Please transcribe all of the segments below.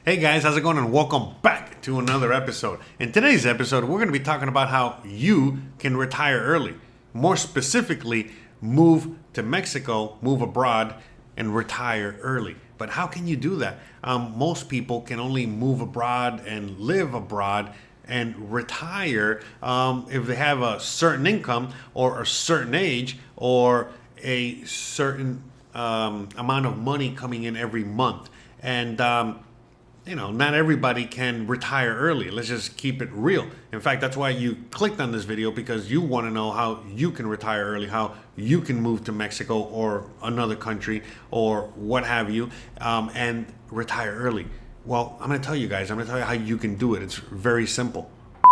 Hey guys, how's it going? And welcome back to another episode. In today's episode, we're going to be talking about how you can retire early. More specifically, move to Mexico, move abroad, and retire early. But how can you do that? Most people can only move abroad and live abroad and retire if they have a certain income or a certain age or a certain amount of money coming in every month. And not everybody can retire early. Let's just keep it real. In fact, that's why you clicked on this video, because you want to know how you can retire early, how you can move to Mexico or another country or what have you, and retire early. Well, I'm going to tell you guys, I'm going to tell you how you can do it. It's very simple.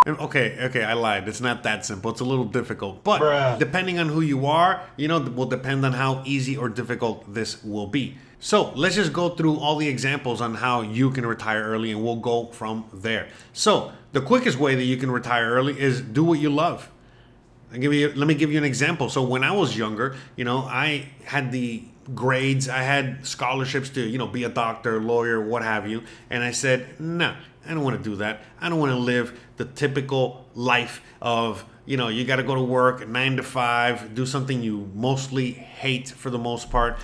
Okay, I lied. It's not that simple. It's a little difficult. But depending on who you are, will depend on how easy or difficult this will be. So let's just go through all the examples on how you can retire early, and we'll go from there. So the quickest way that you can retire early is do what you love. Let me give you an example. So when I was younger, I had the grades, I had scholarships to, be a doctor, lawyer, what have you. And I said, nah, I don't want to do that. I don't want to live the typical life of, you got to go to work 9 to 5, do something you mostly hate for the most part,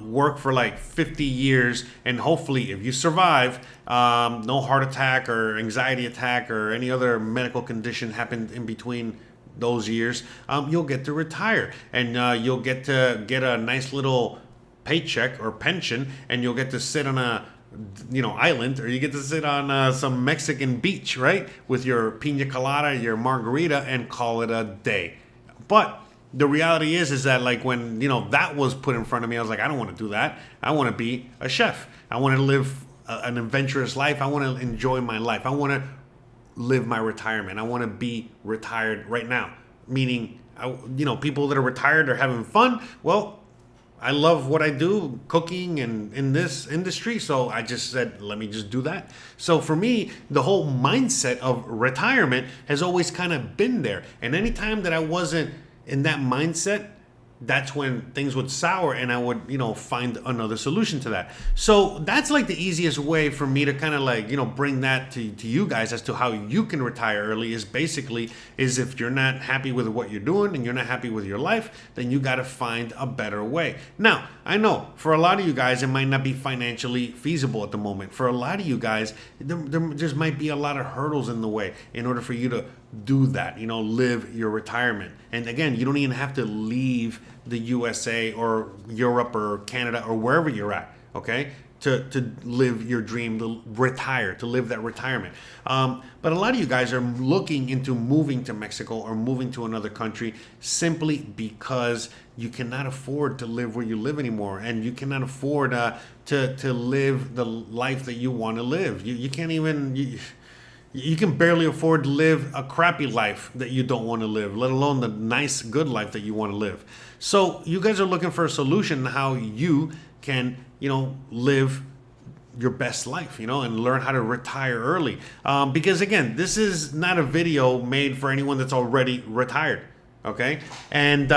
work for like 50 years, and hopefully if you survive, no heart attack or anxiety attack or any other medical condition happened in between those years, you'll get to retire, and you'll get to get a nice little paycheck or pension, and you'll get to sit on a island, or you get to sit on some Mexican beach, right, with your pina colada, your margarita, and call it a day. But the reality is that like when that was put in front of me, I was like, I don't want to do that. I want to be a chef. I want to live an adventurous life. I want to enjoy my life. I want to live my retirement. I want to be retired right now. Meaning, people that are retired are having fun. Well, I love what I do, cooking and in this industry. So I just said, let me just do that. So for me, the whole mindset of retirement has always kind of been there. And anytime that I wasn't in that mindset, that's when things would sour, and I would, find another solution to that. So that's like the easiest way for me to kind of like, bring that to you guys as to how you can retire early is if you're not happy with what you're doing and you're not happy with your life, then you got to find a better way. Now, I know for a lot of you guys, it might not be financially feasible at the moment. For a lot of you guys, there just might be a lot of hurdles in the way in order for you to do that, live your retirement. And again, you don't even have to leave the USA or Europe or Canada or wherever you're at, okay, to live your dream, to retire, to live that retirement. But a lot of you guys are looking into moving to Mexico or moving to another country simply because you cannot afford to live where you live anymore, and you cannot afford to live the life that you want to live. You can't even... You can barely afford to live a crappy life that you don't want to live, let alone the nice, good life that you want to live. So you guys are looking for a solution how you can, live your best life, and learn how to retire early. Because again, this is not a video made for anyone that's already retired, okay? And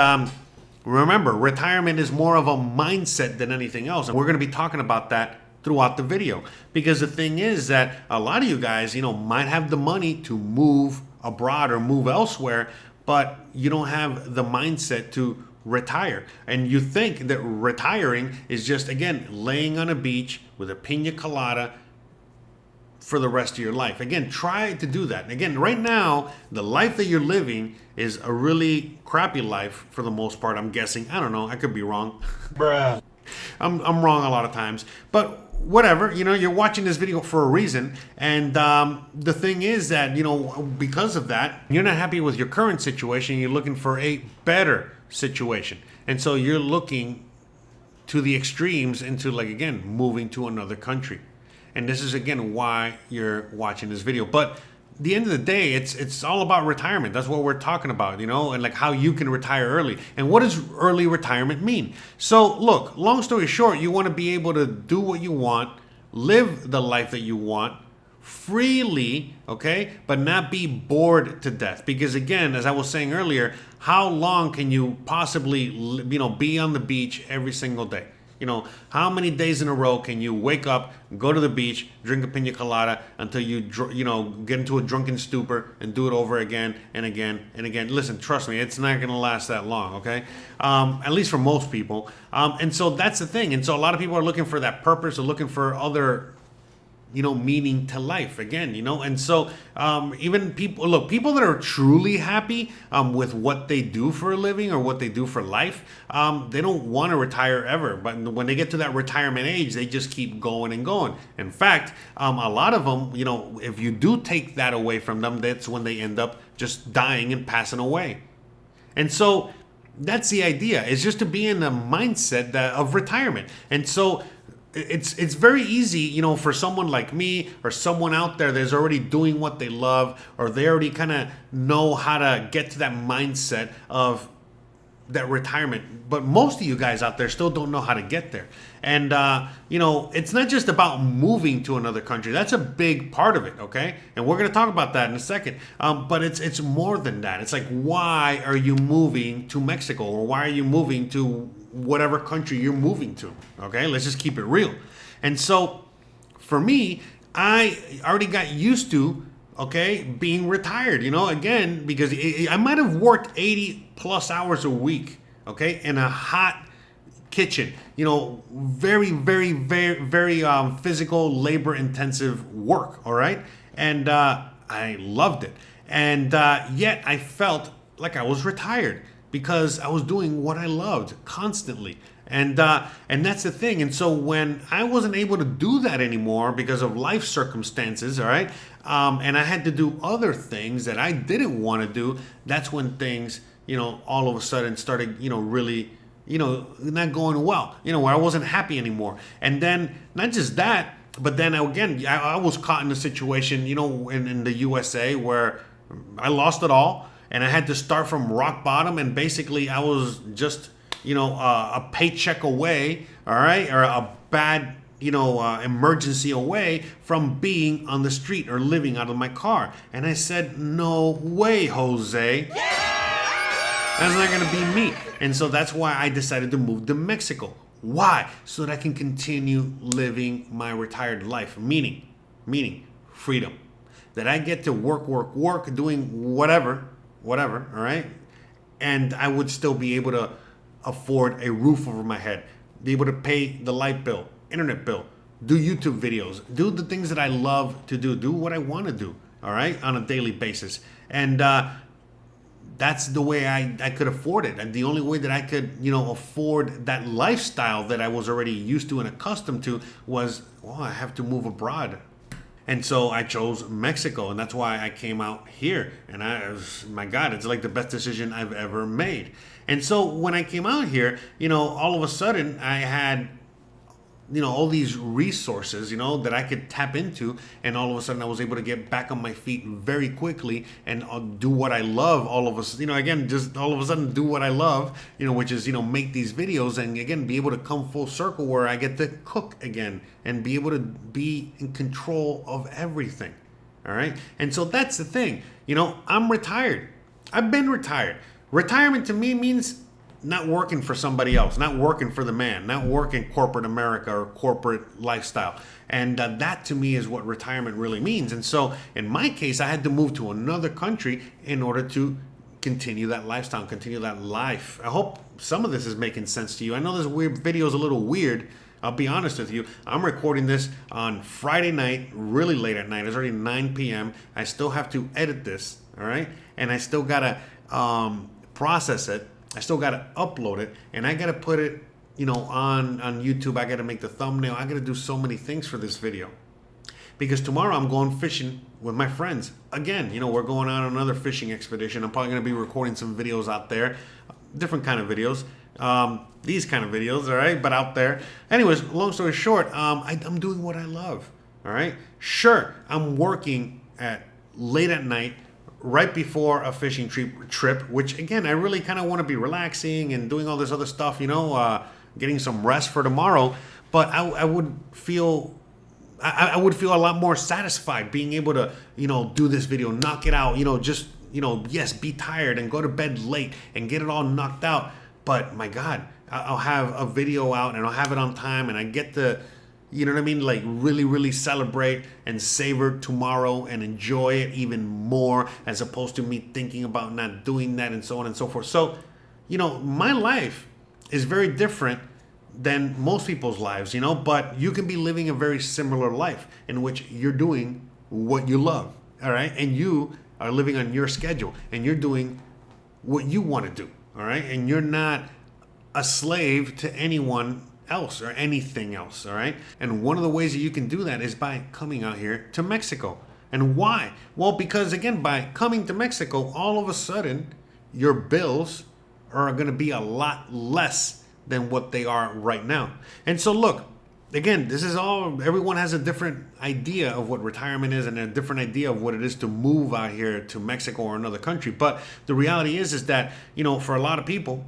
remember, retirement is more of a mindset than anything else. And we're going to be talking about that throughout the video, because the thing is that a lot of you guys might have the money to move abroad or move elsewhere, but you don't have the mindset to retire, and you think that retiring is just, again, laying on a beach with a pina colada for the rest of your life. Again, try to do that. And again, right now, the life that you're living is a really crappy life for the most part, I'm guessing. I don't know, I could be wrong. Bruh. I'm wrong a lot of times, but whatever, you're watching this video for a reason. And the thing is that, because of that, you're not happy with your current situation. You're looking for a better situation. And so you're looking to the extremes into, like, again, moving to another country. And this is, again, why you're watching this video. But at the end of the day, it's all about retirement. That's what we're talking about, and like how you can retire early. And what does early retirement mean? So look, long story short, you want to be able to do what you want, live the life that you want freely, okay, but not be bored to death. Because again, as I was saying earlier, how long can you possibly, be on the beach every single day? how many days in a row can you wake up, go to the beach, drink a pina colada until you get into a drunken stupor and do it over again and again and again? Listen, trust me, it's not going to last that long, okay? At least for most people. And so that's the thing. And so a lot of people are looking for that purpose, or looking for other meaning to life again, and so even people that are truly happy with what they do for a living or what they do for life, they don't want to retire ever. But when they get to that retirement age, they just keep going and going. In fact, a lot of them, if you do take that away from them, that's when they end up just dying and passing away. And so that's the idea, is just to be in the mindset of retirement. And so it's very easy, for someone like me or someone out there that's already doing what they love, or they already kind of know how to get to that mindset of that retirement. But most of you guys out there still don't know how to get there. And, it's not just about moving to another country. That's a big part of it, okay? And we're going to talk about that in a second. But it's more than that. It's like, why are you moving to Mexico? Or why are you moving to whatever country you're moving to? Okay, let's just keep it real. And so for me, I already got used to, being retired, again, because I might have worked 80 plus hours a week, in a hot kitchen, very, very, very, very physical, labor intensive work. All right. And I loved it. And yet I felt like I was retired, because I was doing what I loved constantly. And that's the thing. And so when I wasn't able to do that anymore because of life circumstances, all right, and I had to do other things that I didn't want to do, that's when things, all of a sudden started, really, not going well, where I wasn't happy anymore. And then not just that, but then again, I was caught in a situation, in the USA where I lost it all. And I had to start from rock bottom, and basically I was just, a paycheck away, all right, or a bad, emergency away from being on the street or living out of my car. And I said, no way, Jose. That's not going to be me. And so that's why I decided to move to Mexico. Why? So that I can continue living my retired life, meaning freedom. That I get to work, doing whatever, all right? And I would still be able to afford a roof over my head, be able to pay the light bill, internet bill, do YouTube videos, do the things that I love to do what I want to do, all right, on a daily basis. And that's the way I could afford it. And the only way that I could, afford that lifestyle that I was already used to and accustomed to was, I have to move abroad. And so I chose Mexico, and that's why I came out here. And my God, it's like the best decision I've ever made. And so when I came out here, all of a sudden I had, all these resources, that I could tap into. And all of a sudden I was able to get back on my feet very quickly and do what I love. All of us, again, just all of a sudden do what I love, which is, make these videos, and again, be able to come full circle where I get to cook again and be able to be in control of everything. All right. And so that's the thing, I'm retired. I've been retired. Retirement to me means not working for somebody else, not working for the man, not working corporate America or corporate lifestyle. And that to me is what retirement really means. And so in my case, I had to move to another country in order to continue that lifestyle, continue that life. I hope some of this is making sense to you. I know this video is a little weird. I'll be honest with you. I'm recording this on Friday night, really late at night. It's already 9 p.m. I still have to edit this, all right? And I still got to process it. I still got to upload it, and I got to put it, on YouTube. I got to make the thumbnail. I got to do so many things for this video, because tomorrow I'm going fishing with my friends. Again, we're going on another fishing expedition. I'm probably going to be recording some videos out there, different kind of videos, these kind of videos, all right, but out there. Anyways, long story short, I'm doing what I love, all right? Sure, I'm working late at night, right before a fishing trip, which again, I really kind of want to be relaxing and doing all this other stuff, getting some rest for tomorrow. But I would feel a lot more satisfied being able to, do this video, knock it out, yes, be tired and go to bed late and get it all knocked out. But my God, I'll have a video out and I'll have it on time, and I get to, you know what I mean, like really, really celebrate and savor tomorrow and enjoy it even more, as opposed to me thinking about not doing that and so on and so forth. So, you know, my life is very different than most people's lives, you know, but you can be living a very similar life in which you're doing what you love, all right? And you are living on your schedule and you're doing what you want to do, all right? And you're not a slave to anyone else or anything else, all right? And one of the ways that you can do that is by coming out here to Mexico. And why? Well, because again, by coming to Mexico, all of a sudden, your bills are going to be a lot less than what they are right now. And so look, again, this is all, everyone has a different idea of what retirement is and a different idea of what it is to move out here to Mexico or another country. But the reality is that, you know, for a lot of people,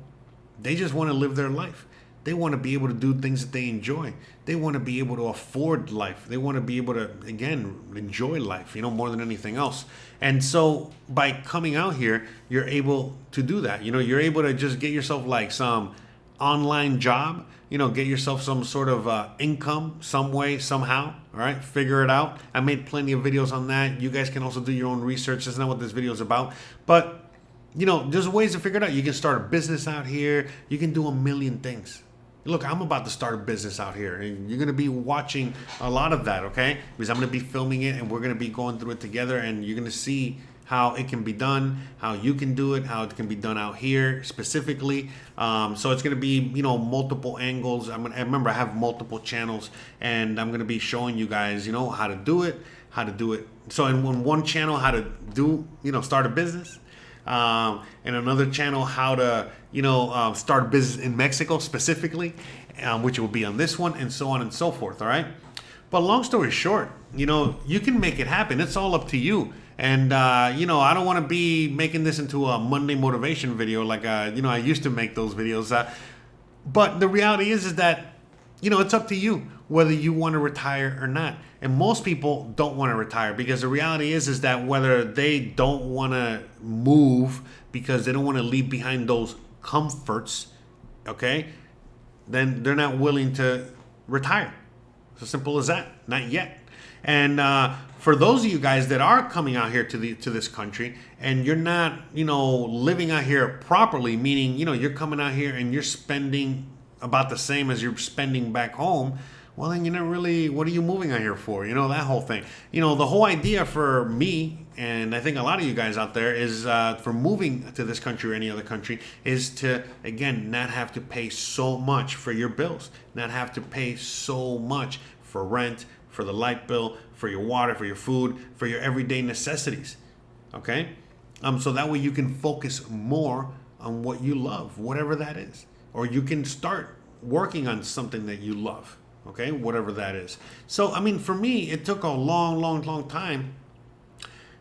they just want to live their life. They want to be able to do things that they enjoy. They want to be able to afford life. They want to be able to, again, enjoy life, you know, more than anything else. And so by coming out here, you're able to do that. You know, you're able to just get yourself like some online job, you know, get yourself some sort of income some way, somehow. All right, figure it out. I made plenty of videos on that. You guys can also do your own research. That's not what this video is about. But, you know, there's ways to figure it out. You can start a business out here. You can do a million things. Look, I'm about to start a business out here, and you're going to be watching a lot of that, okay? Because I'm going to be filming it, and we're going to be going through it together, and you're going to see how it can be done, how you can do it, how it can be done out here specifically. So it's going to be, you know, multiple angles. I remember I have multiple channels, and I'm going to be showing you guys, you know, how to do it. So in one channel, how to do, you know, start a business. And another channel, how to, you know, start a business in Mexico specifically, which will be on this one, and so on and so forth. All right. But long story short, you know, you can make it happen. It's all up to you. And, you know, I don't want to be making this into a Monday motivation video like, you know, I used to make those videos. But the reality is that, you know, it's up to you whether you want to retire or not. And most people don't want to retire because the reality is that whether they don't want to move because they don't want to leave behind those comforts, okay, then they're not willing to retire. It's as simple as that. Not yet. And for those of you guys that are coming out here to this country and you're not, you know, living out here properly, meaning, you know, you're coming out here and you're spending about the same as you're spending back home, well, then you're not really, what are you moving out here for? You know, that whole thing. You know, the whole idea for me, and I think a lot of you guys out there, is for moving to this country or any other country, is to, again, not have to pay so much for your bills, not have to pay so much for rent, for the light bill, for your water, for your food, for your everyday necessities. Okay? So that way you can focus more on what you love, whatever that is. Or you can start working on something that you love. Okay, whatever that is. So, I mean, for me, it took a long time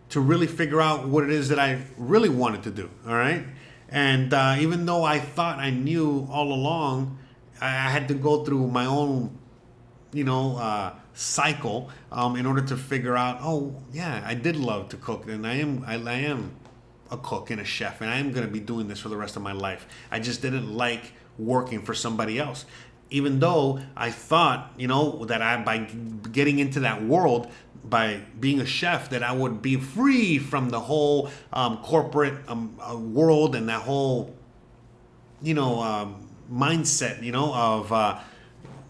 to really figure out what it is that I really wanted to do. All right. And even though I thought I knew all along, I had to go through my own, you know, cycle in order to figure out, oh, yeah, I did love to cook. And I am a cook and a chef, and I am going to be doing this for the rest of my life. I just didn't like working for somebody else. Even though I thought, you know, that by getting into that world, by being a chef, that I would be free from the whole corporate world and that whole, you know, mindset, you know, of,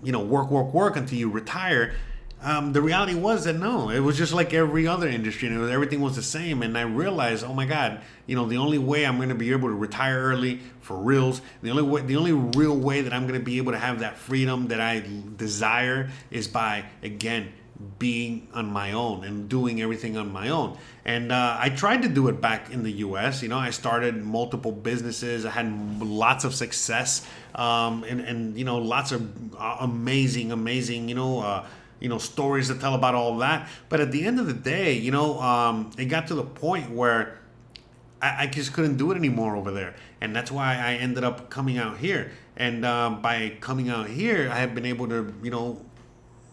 you know, work until you retire. The reality was that no, it was just like every other industry, and everything was the same. And I realized, oh my God, you know, the only way I'm going to be able to retire early for reals, the only real way that I'm going to be able to have that freedom that I desire is by, again, being on my own and doing everything on my own. And I tried to do it back in the U.S. You know, I started multiple businesses. I had lots of success, and you know, lots of amazing, you know, stories to tell about all of that. But at the end of the day, you know, it got to the point where I just couldn't do it anymore over there. And that's why I ended up coming out here. And by coming out here, I have been able to, you know,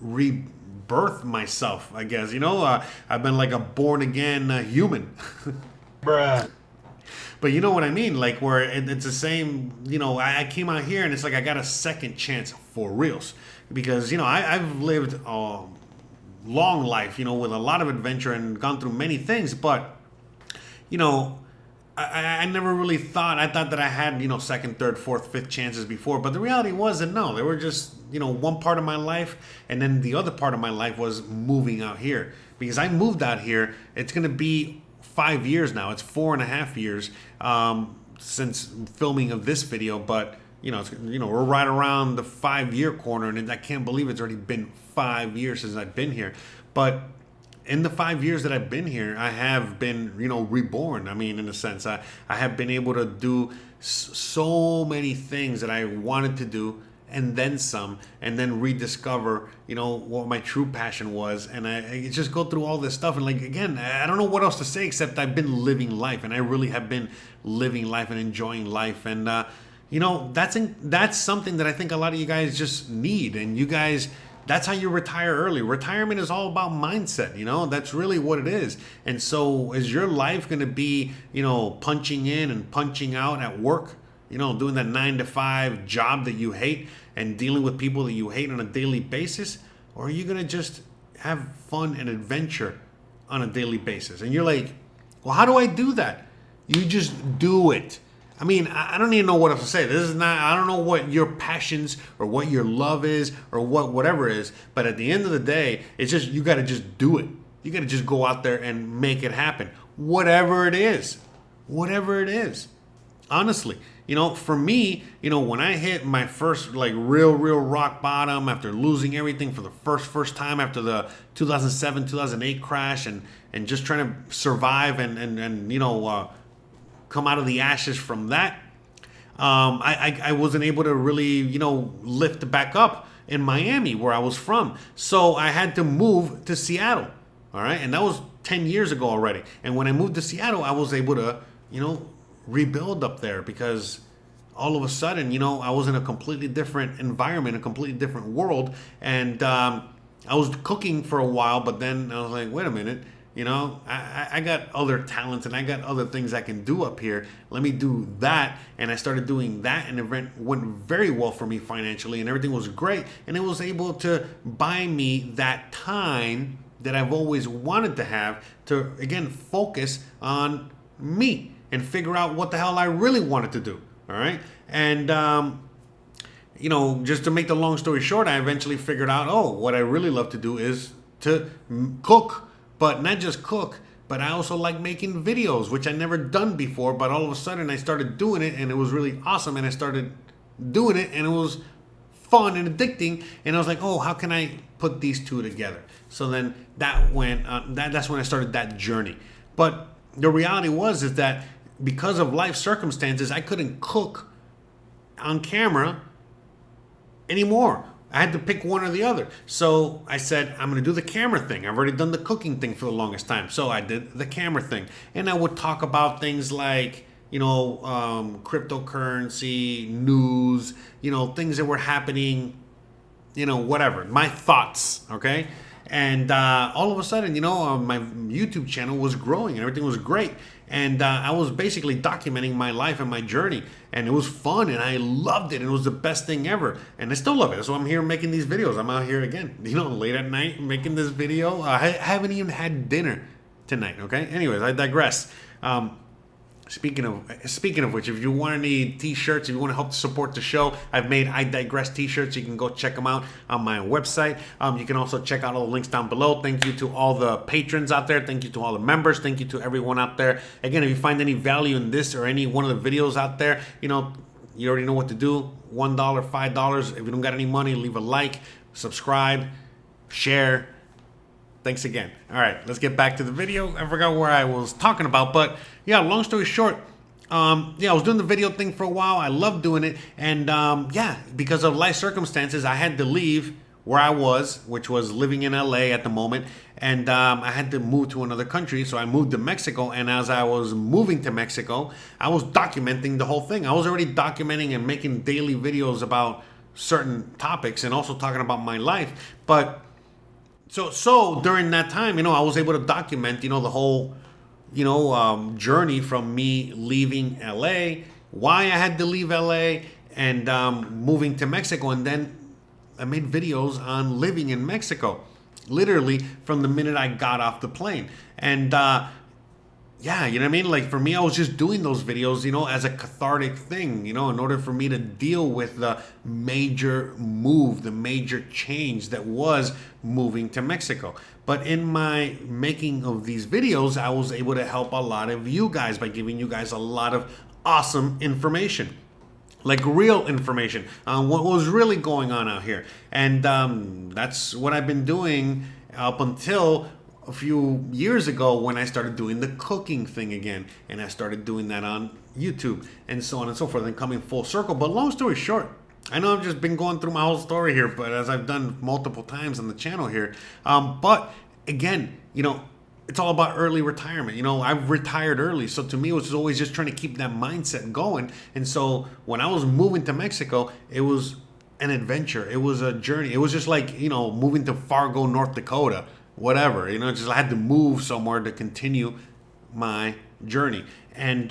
rebirth myself, I guess. You know, I've been like a born again human. Bruh. But you know what I mean? Like where it's the same, I came out here and it's like I got a second chance for reals. Because, I've lived a long life, with a lot of adventure and gone through many things. But, I never really thought, I thought that I had, second, third, fourth, fifth chances before. But the reality was that no, they were just, one part of my life. And then the other part of my life was moving out here. Because I moved out here, it's going to be 5 years now. It's 4.5 years since filming of this video, but we're right around the 5 year corner, and I can't believe it's already been 5 years since I've been here. But in the 5 years that I've been here, I have been reborn. I mean, in a sense, I have been able to do so many things that I wanted to do, and then some, and then rediscover, what my true passion was. And I just go through all this stuff. And like, again, I don't know what else to say except I've been living life, and I really have been living life and enjoying life. And, that's something that I think a lot of you guys just need. And you guys, that's how you retire early. Retirement is all about mindset. That's really what it is. And so is your life going to be, punching in and punching out at work? Doing that 9 to 5 job that you hate and dealing with people that you hate on a daily basis? Or are you going to just have fun and adventure on a daily basis? And you're like, well, how do I do that? You just do it. I mean, I don't even know what else to say. This is not, I don't know what your passions or what your love is or whatever is. But at the end of the day, it's just, you got to just do it. You got to just go out there and make it happen. Whatever it is. Whatever it is. Honestly, for me, when I hit my first like real rock bottom after losing everything for the first time after the 2007, 2008 crash and just trying to survive and come out of the ashes from that, I wasn't able to really, lift back up in Miami where I was from. So I had to move to Seattle. All right. And that was 10 years ago already. And when I moved to Seattle, I was able to, rebuild up there because all of a sudden, I was in a completely different environment, a completely different world. And I was cooking for a while, but then I was like, wait a minute, I got other talents and I got other things I can do up here. Let me do that. And I started doing that, and it went very well for me financially, and everything was great. And it was able to buy me that time that I've always wanted to have to, again, focus on me and figure out what the hell I really wanted to do. All right. And, just to make the long story short, I eventually figured out, what I really love to do is to cook, but not just cook, but I also like making videos, which I never done before. But all of a sudden I started doing it, and it was really awesome. And I started doing it, and it was fun and addicting. And I was like, how can I put these two together? So then that went, that's when I started that journey. But the reality is that because of life circumstances, I couldn't cook on camera anymore. I had to pick one or the other. So I said, I'm going to do the camera thing. I've already done the cooking thing for the longest time. So I did the camera thing. And I would talk about things like, cryptocurrency, news, things that were happening, whatever. My thoughts, okay? And all of a sudden, my YouTube channel was growing and everything was great. And I was basically documenting my life and my journey. And it was fun, and I loved it. And it was the best thing ever. And I still love it. So I'm here making these videos. I'm out here again, late at night making this video. I haven't even had dinner tonight, okay? Anyways, I digress. Speaking of which, if you want any t-shirts, if you want to help support the show, I've made I Digress t-shirts. You can go check them out on my website. You can also check out all the links down below. Thank you to all the patrons out there. Thank you to all the members. Thank you to everyone out there. Again, if you find any value in this or any one of the videos out there, you already know what to do. $1, $5. If you don't got any money, leave a like, subscribe, share. Thanks again. All right, let's get back to the video. I forgot where I was talking about, but yeah, long story short, I was doing the video thing for a while. I loved doing it. And because of life circumstances, I had to leave where I was, which was living in LA at the moment. And I had to move to another country. So I moved to Mexico. And as I was moving to Mexico, I was documenting the whole thing. I was already documenting and making daily videos about certain topics and also talking about my life. But So during that time, I was able to document, the whole journey from me leaving LA, why I had to leave LA, and moving to Mexico. And then I made videos on living in Mexico, literally from the minute I got off the plane. And yeah, you know what I mean? Like for me, I was just doing those videos, as a cathartic thing, in order for me to deal with the major move, the major change that was moving to Mexico. But in my making of these videos, I was able to help a lot of you guys by giving you guys a lot of awesome information. Like real information on what was really going on out here. And that's what I've been doing up until a few years ago when I started doing the cooking thing again, and I started doing that on YouTube and so on and so forth, and coming full circle. But long story short, I know I've just been going through my whole story here, but as I've done multiple times on the channel here, but again, it's all about early retirement. I've retired early, so to me it was always just trying to keep that mindset going. And so when I was moving to Mexico, it was an adventure, it was a journey. It was just like moving to Fargo, North Dakota, whatever, just I had to move somewhere to continue my journey. And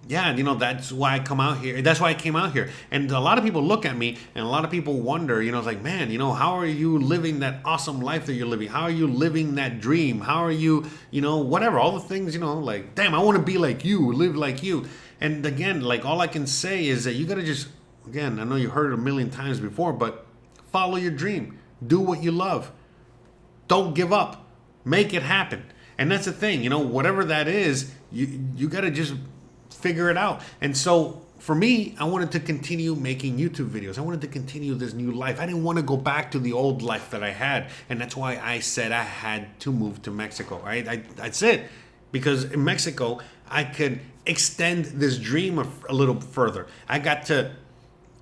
that's why I come out here. That's why I came out here. And a lot of people look at me, and a lot of people wonder, it's like, man, how are you living that awesome life that you're living? How are you living that dream? How are you, whatever, all the things, like, damn, I want to be like you, live like you. And again, like, all I can say is that you got to just, again, I know you heard it a million times before, but follow your dream. Do what you love. Don't give up. Make it happen. And that's the thing, whatever that is, you got to just figure it out. And so for me, I wanted to continue making YouTube videos. I wanted to continue this new life. I didn't want to go back to the old life that I had. And that's why I said I had to move to Mexico, right? That's it. Because in Mexico, I could extend this dream a little further. I got to,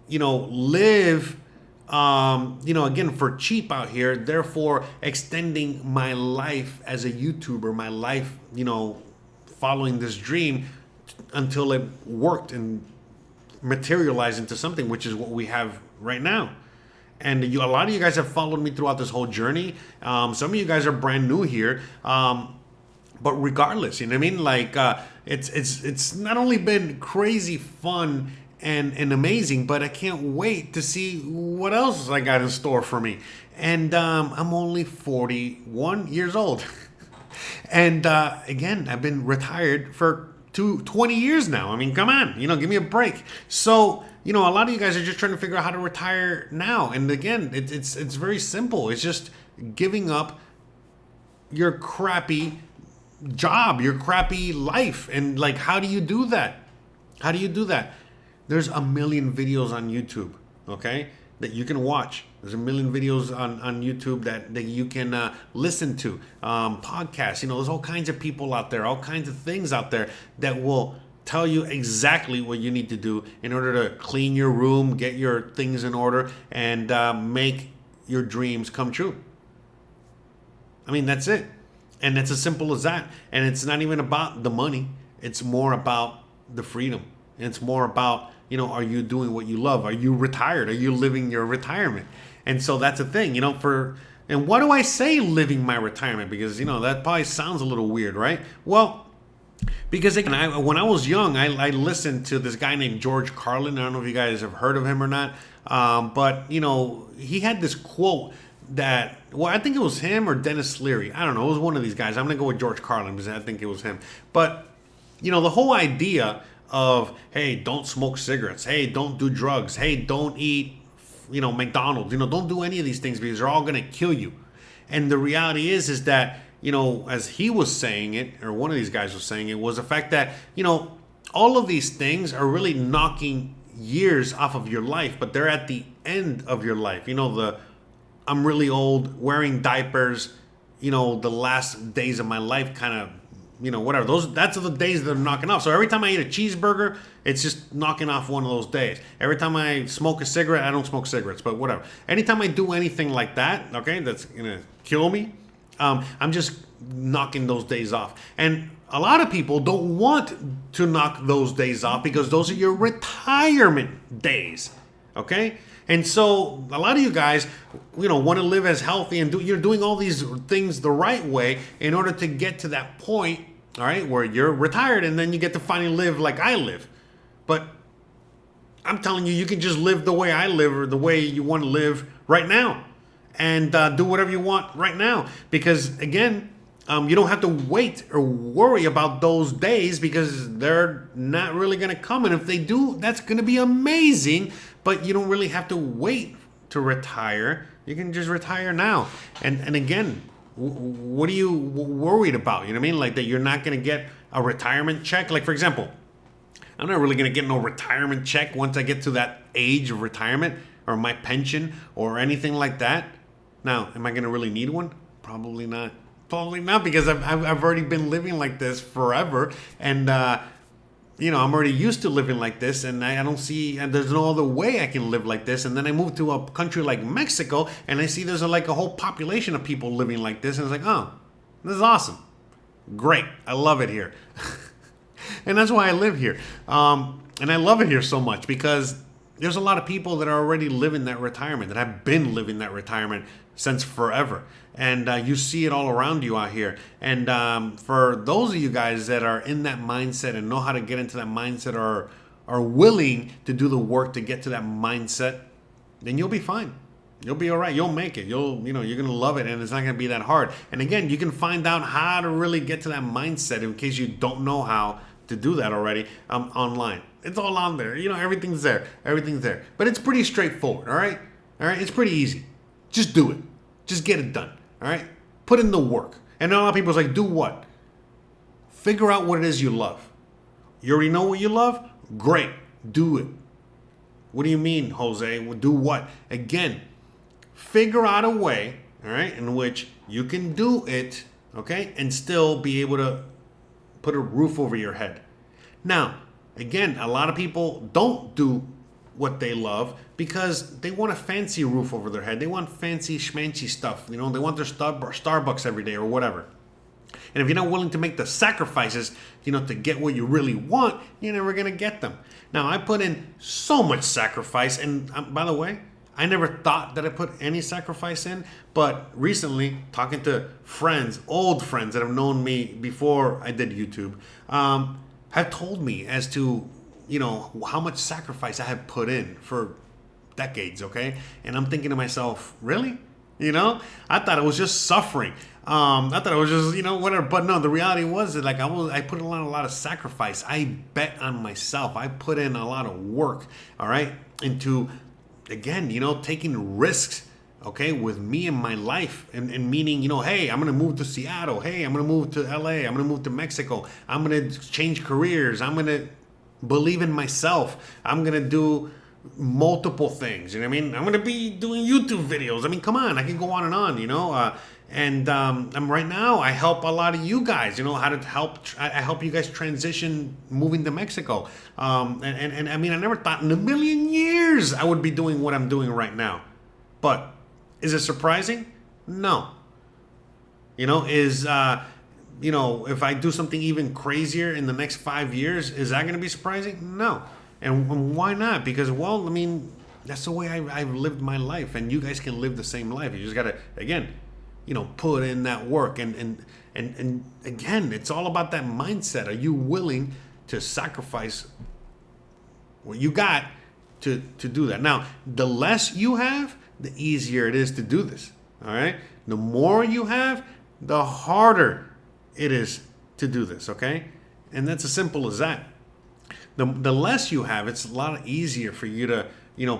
live again, for cheap out here, therefore extending my life as a YouTuber, my life, following this dream until it worked and materialized into something, which is what we have right now. And a lot of you guys have followed me throughout this whole journey. Some of you guys are brand new here. But regardless, you know what I mean? Like, it's not only been crazy fun and amazing, but I can't wait to see what else I got in store for me. And I'm only 41 years old. And again, I've been retired for 20 years now. I mean, come on, give me a break. So, a lot of you guys are just trying to figure out how to retire now. And again, it's very simple. It's just giving up your crappy job, your crappy life. And like, how do you do that? How do you do that? There's a million videos on YouTube, okay, that you can watch. There's a million videos on YouTube that you can listen to. Podcasts, there's all kinds of people out there, all kinds of things out there that will tell you exactly what you need to do in order to clean your room, get your things in order, and make your dreams come true. I mean, that's it. And it's as simple as that. And it's not even about the money. It's more about the freedom. And it's more about, are you doing what you love? Are you retired? Are you living your retirement? And so that's the thing, and why do I say living my retirement? Because, that probably sounds a little weird, right? Well, because again, when I was young, I listened to this guy named George Carlin. I don't know if you guys have heard of him or not. But, he had this quote that, I think it was him or Dennis Leary. I don't know. It was one of these guys. I'm going to go with George Carlin because I think it was him. But, the whole idea of, hey, don't smoke cigarettes. Hey, don't do drugs. Hey, don't eat, McDonald's. Don't do any of these things because they're all going to kill you. And the reality is that, as he was saying it, or one of these guys was saying it, was the fact that, all of these things are really knocking years off of your life, but they're at the end of your life. I'm really old, wearing diapers, the last days of my life kind of, whatever. That's the days that are knocking off. So every time I eat a cheeseburger, it's just knocking off one of those days. Every time I smoke a cigarette, I don't smoke cigarettes, but whatever. Anytime I do anything like that, okay, that's going to kill me, I'm just knocking those days off. And a lot of people don't want to knock those days off because those are your retirement days, okay? And so a lot of you guys, want to live as healthy and you're doing all these things the right way in order to get to that point all right, where you're retired and then you get to finally live like I live. But I'm telling you, you can just live the way I live or the way you want to live right now and do whatever you want right now. Because again, you don't have to wait or worry about those days because they're not really going to come. And if they do, that's going to be amazing. But you don't really have to wait to retire. You can just retire now. And again, what are you worried about? You know what I mean? Like that you're not going to get a retirement check. Like, for example, I'm not really going to get no retirement check once I get to that age of retirement or my pension or anything like that. Now, am I going to really need one? Probably not. Probably not, because I've already been living like this forever. And, I'm already used to living like this. And I don't see, and there's no other way I can live like this. And then I moved to a country like Mexico and I see there's like a whole population of people living like this. And it's like, oh, this is awesome. Great. I love it here. And that's why I live here. And I love it here so much because there's a lot of people that are already living that retirement, that have been living that retirement since forever. And you see it all around you out here. And for those of you guys that are in that mindset and know how to get into that mindset or are willing to do the work to get to that mindset, then you'll be fine. You'll be all right. You'll make it. You're going to love it, and it's not going to be that hard. And again, you can find out how to really get to that mindset in case you don't know how to do that already online. It's all on there. Everything's there. Everything's there. But it's pretty straightforward, all right? All right? It's pretty easy. Just do it. Just get it done, all right? Put in the work. And a lot of people are like, do what? Figure out what it is you love. You already know what you love? Great. Do it. What do you mean, Jose? Well, do what? Again, figure out a way, all right, in which you can do it, okay, and still be able to put a roof over your head. Now, again, a lot of people don't do what they love because they want a fancy roof over their head. They want fancy schmancy stuff. They want their Starbucks every day or whatever. And if you're not willing to make the sacrifices, to get what you really want, you're never going to get them. Now, I put in so much sacrifice. And by the way, I never thought that I put any sacrifice in. But recently, talking to friends, old friends that have known me before I did YouTube, have told me as to, how much sacrifice I have put in for decades, okay? And I'm thinking to myself, really? I thought it was just suffering. I thought it was just, whatever. But no, the reality was that I put in a lot of sacrifice. I bet on myself. I put in a lot of work, all right, into, again, taking risks, okay, with me and my life. And meaning, hey, I'm going to move to Seattle. Hey, I'm going to move to LA. I'm going to move to Mexico. I'm going to change careers. I'm going to believe in myself. I'm going to do multiple things. You know what I mean? I'm going to be doing YouTube videos. I mean, come on. I can go on and on, And I'm right now, I help a lot of you guys, how to help. I help you guys transition moving to Mexico. And I mean, I never thought in a million years I would be doing what I'm doing right now. But is it surprising? No. If I do something even crazier in the next 5 years, is that going to be surprising? No. And why not? Because, well, I mean, that's the way I've lived my life. And you guys can live the same life. You just got to, again, put in that work. And again, it's all about that mindset. Are you willing to sacrifice what you got to do that? Now, the less you have, the easier it is to do this. All right? The more you have, the harder it is to do this. Okay? And that's as simple as that. The less you have, it's a lot easier for you to,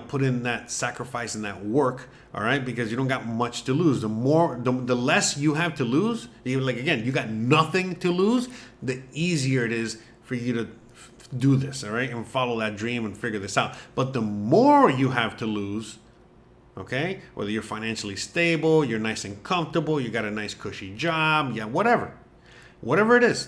put in that sacrifice and that work, all right? Because you don't got much to lose. The less you have to lose, you got nothing to lose, the easier it is for you to do this, all right? And follow that dream and figure this out. But the more you have to lose, okay? Whether you're financially stable, you're nice and comfortable, you got a nice cushy job, yeah, whatever it is,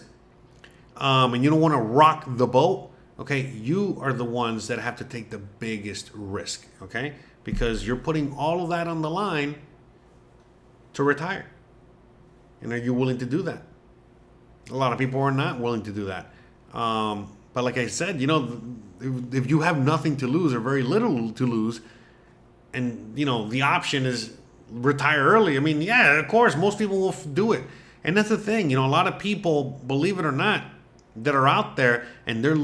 and you don't want to rock the boat, okay, you are the ones that have to take the biggest risk, okay? Because you're putting all of that on the line to retire. And are you willing to do that? A lot of people are not willing to do that. But like I said, if you have nothing to lose or very little to lose, and, the option is retire early, I mean, yeah, of course, most people will do it. And that's the thing, a lot of people, believe it or not, that are out there and they're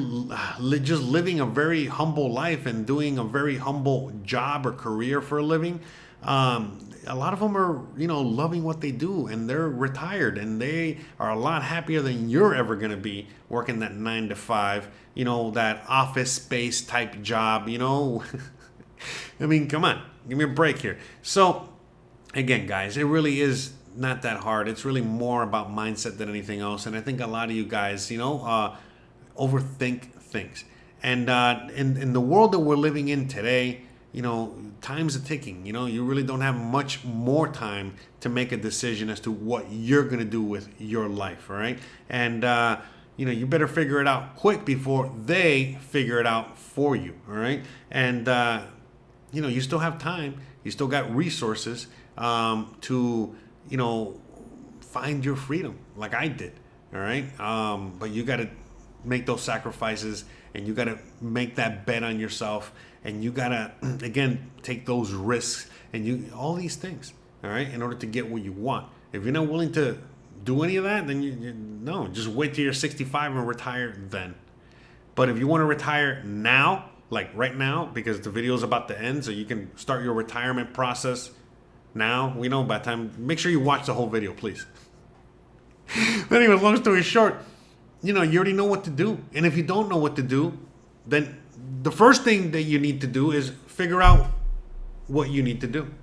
just living a very humble life and doing a very humble job or career for a living. A lot of them are, loving what they do, and they're retired, and they are a lot happier than you're ever going to be working that 9 to 5, that office space type job, I mean, come on, give me a break here. So again, guys, it really is not that hard. It's really more about mindset than anything else. And I think a lot of you guys, overthink things. And in the world that we're living in today, time's a ticking. You really don't have much more time to make a decision as to what you're going to do with your life, all right? And, you better figure it out quick before they figure it out for you, all right? And, you still have time. You still got resources to, find your freedom like I did, all right? But you got to make those sacrifices, and you got to make that bet on yourself, and you got to, again, take those risks, and all these things, all right, in order to get what you want. If you're not willing to do any of that, then no, just wait till you're 65 and retire then. But if you want to retire now, like right now, because the video is about to end, so you can start your retirement process now, we know by the time, make sure you watch the whole video, please. But anyway, long story short, you already know what to do. And if you don't know what to do, then the first thing that you need to do is figure out what you need to do.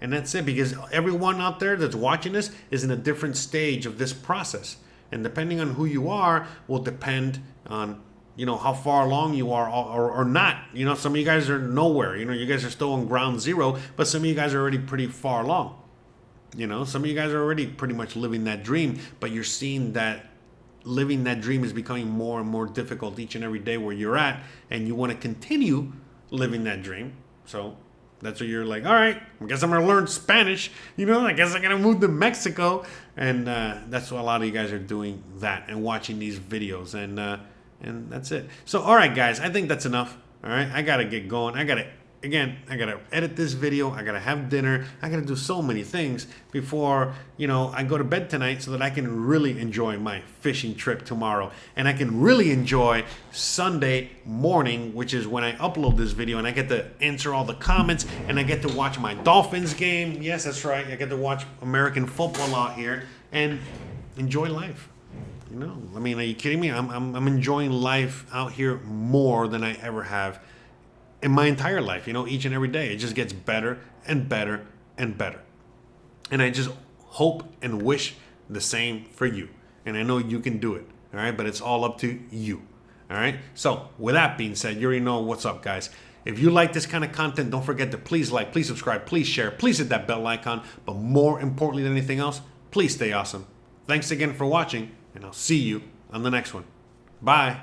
And that's it, because everyone out there that's watching this is in a different stage of this process. And depending on who you are will depend on, how far along you are or not. Some of you guys are nowhere. You guys are still on ground zero, but some of you guys are already pretty far along. Some of you guys are already pretty much living that dream, but you're seeing that living that dream is becoming more and more difficult each and every day where you're at, and you want to continue living that dream. So that's where you're like, all right, I guess I'm going to learn Spanish. I guess I'm going to move to Mexico. And that's what a lot of you guys are doing, that and watching these videos. And that's it. So, all right, guys, I think that's enough. All right, I got to get going. I got to edit this video. I got to have dinner. I got to do so many things before, I go to bed tonight, so that I can really enjoy my fishing trip tomorrow. And I can really enjoy Sunday morning, which is when I upload this video, and I get to answer all the comments, and I get to watch my Dolphins game. Yes, that's right. I get to watch American football out here and enjoy life. I mean, are you kidding me? I'm enjoying life out here more than I ever have in my entire life. Each and every day it just gets better and better and better. And I just hope and wish the same for you. And I know you can do it. All right, but it's all up to you. All right. So with that being said, you already know what's up, guys. If you like this kind of content, don't forget to please like, please subscribe, please share, please hit that bell icon. But more importantly than anything else, please stay awesome. Thanks again for watching, and I'll see you on the next one. Bye.